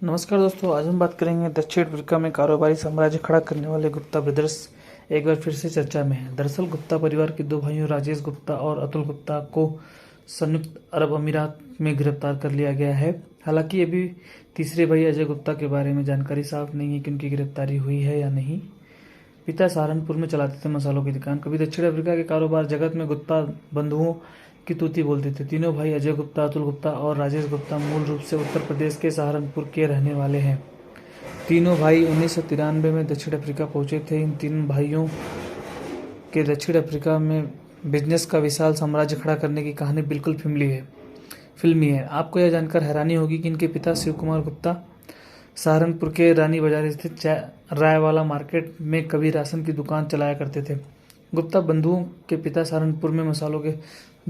नमस्कार दोस्तों, आज हम बात करेंगे दक्षिण अफ्रीका में कारोबारी साम्राज्य खड़ा करने वाले गुप्ता ब्रदर्स एक बार फिर से चर्चा में है। दरअसल गुप्ता परिवार के दो भाइयों राजेश गुप्ता और अतुल गुप्ता को संयुक्त अरब अमीरात में गिरफ्तार कर लिया गया है। हालांकि अभी तीसरे भाई अजय गुप्ता के बारे में जानकारी साफ नहीं है कि उनकी गिरफ्तारी हुई है या नहीं। पिता सहारनपुर में चलाते थे मसालों की दुकान। कभी दक्षिण अफ्रीका के कारोबार जगत में गुप्ता बंधुओं की तूती बोलते थे। तीनों भाई अजय गुप्ता, अतुल गुप्ता और राजेश गुप्ता मूल रूप से उत्तर प्रदेश के सहारनपुर के रहने वाले हैं। तीनों भाई 1993 में दक्षिण अफ्रीका पहुंचे थे। इन तीन भाइयों के दक्षिण अफ्रीका में बिजनेस का विशाल साम्राज्य खड़ा करने की कहानी बिल्कुल फिल्मी है। आपको यह जानकर हैरानी होगी कि इनके पिता शिव कुमार गुप्ता सहारनपुर के रानी बाजार स्थित रायवाला मार्केट में कभी राशन की दुकान चलाया करते थे। गुप्ता बंधुओं के पिता सहारनपुर में मसालों के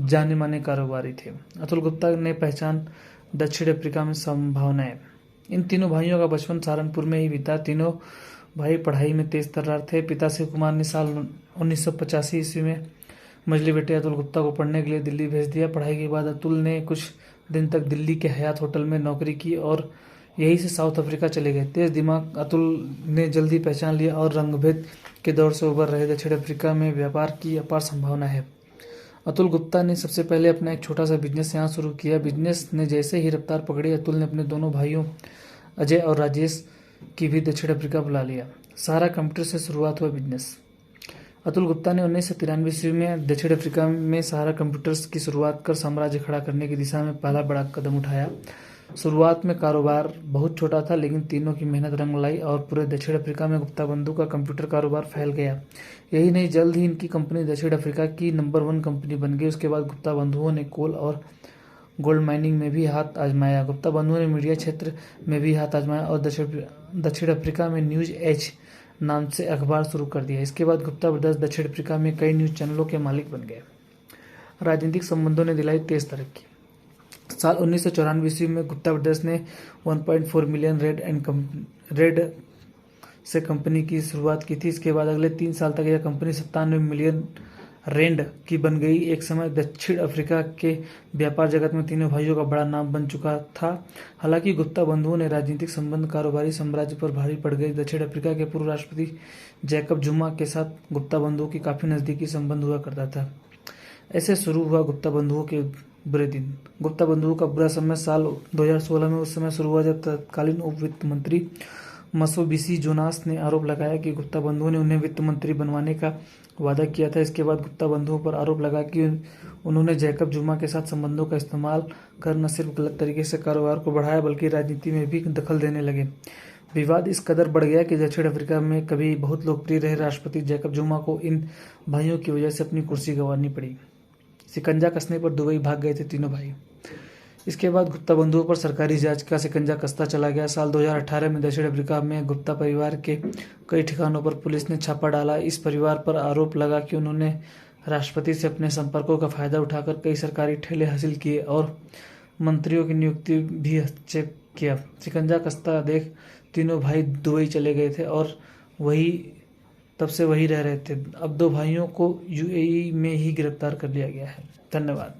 जाने माने कारोबारी थे। अतुल गुप्ता ने पहचान दक्षिण अफ्रीका में संभावनाएं। इन तीनों भाइयों का बचपन सहारनपुर में ही बीता। तीनों भाई पढ़ाई में तेज तर्रार थे। पिता शिव कुमार ने साल 1985 ईस्वी में मझली बेटे अतुल गुप्ता को पढ़ने के लिए दिल्ली भेज दिया। पढ़ाई के बाद अतुल ने कुछ दिन तक दिल्ली के हयात होटल में नौकरी की और यहीं से साउथ अफ्रीका चले गए। तेज दिमाग अतुल ने जल्दी पहचान लिया और रंगभेद के दौर से उबर रहे दक्षिण अफ्रीका में व्यापार की अपार संभावना है। अतुल गुप्ता ने सबसे पहले अपना एक छोटा सा बिजनेस यहाँ शुरू किया। बिजनेस ने जैसे ही रफ्तार पकड़ी, अतुल ने अपने दोनों भाइयों अजय और राजेश की भी दक्षिण अफ्रीका बुला लिया। सारा कंप्यूटर से शुरुआत हुआ बिजनेस। अतुल गुप्ता ने 1993 ईस्वी में दक्षिण अफ्रीका में सहारा कंप्यूटर्स की शुरुआत कर साम्राज्य खड़ा करने की दिशा में पहला बड़ा कदम उठाया। शुरुआत में कारोबार बहुत छोटा था, लेकिन तीनों की मेहनत रंग लाई और पूरे दक्षिण अफ्रीका में गुप्ता बंधु का कंप्यूटर कारोबार फैल गया। यही नहीं, जल्द ही इनकी कंपनी दक्षिण अफ्रीका की नंबर 1 कंपनी बन गई। उसके बाद गुप्ता बंधुओं ने कोल और गोल्ड माइनिंग में भी हाथ आजमाया। गुप्ता बंधुओं ने मीडिया क्षेत्र में भी हाथ आजमाया और दक्षिण अफ्रीका में न्यूज एज नाम से अखबार शुरू कर दिया। इसके बाद गुप्ता ब्रदर्स दक्षिण अफ्रीका में कई न्यूज चैनलों के मालिक बन गए। राजनीतिक संबंधों ने दिलाई तेज तरक्की। साल 1994 ईस्वी में गुप्ता ब्रदर्स ने 1.4 मिलियन रेड से कंपनी की शुरुआत की थी। इसके बाद अगले 3 साल तक यह कंपनी 97 मिलियन रेंड की बन गई। एक समय दक्षिण अफ्रीका के व्यापार जगत में तीनों भाइयों का बड़ा नाम बन चुका था। हालांकि गुप्ता बंधुओं ने राजनीतिक संबंध कारोबारी साम्राज्य पर भारी पड़ गए। दक्षिण अफ्रीका के पूर्व राष्ट्रपति जैकब जुमा के साथ गुप्ता बंधुओं की काफी नजदीकी संबंध हुआ करता था। ऐसे शुरू हुआ गुप्ता बंधुओं के बुरे दिन। गुप्ता बंधुओं का बुरा समय साल 2016 में उस समय शुरू हुआ जब तत्कालीन उप वित्त मंत्री मसोबिसी जोनास ने आरोप लगाया कि गुप्ता बंधुओं ने उन्हें वित्त मंत्री बनवाने का वादा किया था। इसके बाद गुप्ता बंधुओं पर आरोप लगा कि उन्होंने जैकब जुमा के साथ संबंधों का इस्तेमाल कर न सिर्फ गलत तरीके से कारोबार को बढ़ाया, बल्कि राजनीति में भी दखल देने लगे। विवाद इस कदर बढ़ गया कि दक्षिण अफ्रीका में कभी बहुत लोकप्रिय रहे राष्ट्रपति जैकब जुमा को इन भाइयों की वजह से अपनी कुर्सी गंवानी पड़ी। शिकंजा कसने पर दुबई भाग गए थे तीनों भाई। इसके बाद गुप्ता बंधुओं पर सरकारी जांच का शिकंजा कसता चला गया। साल 2018 में दक्षिण अफ्रीका में गुप्ता परिवार के कई ठिकानों पर पुलिस ने छापा डाला। इस परिवार पर आरोप लगा कि उन्होंने राष्ट्रपति से अपने संपर्कों का फायदा उठाकर कई सरकारी ठेले हासिल किए और मंत्रियों की नियुक्ति भी हस्तक्षेप किया। शिकंजा कसता देख तीनों भाई दुबई चले गए थे और तब से वही रह रहे थे। अब दो भाइयों को यूएई में ही गिरफ्तार कर लिया गया है। धन्यवाद।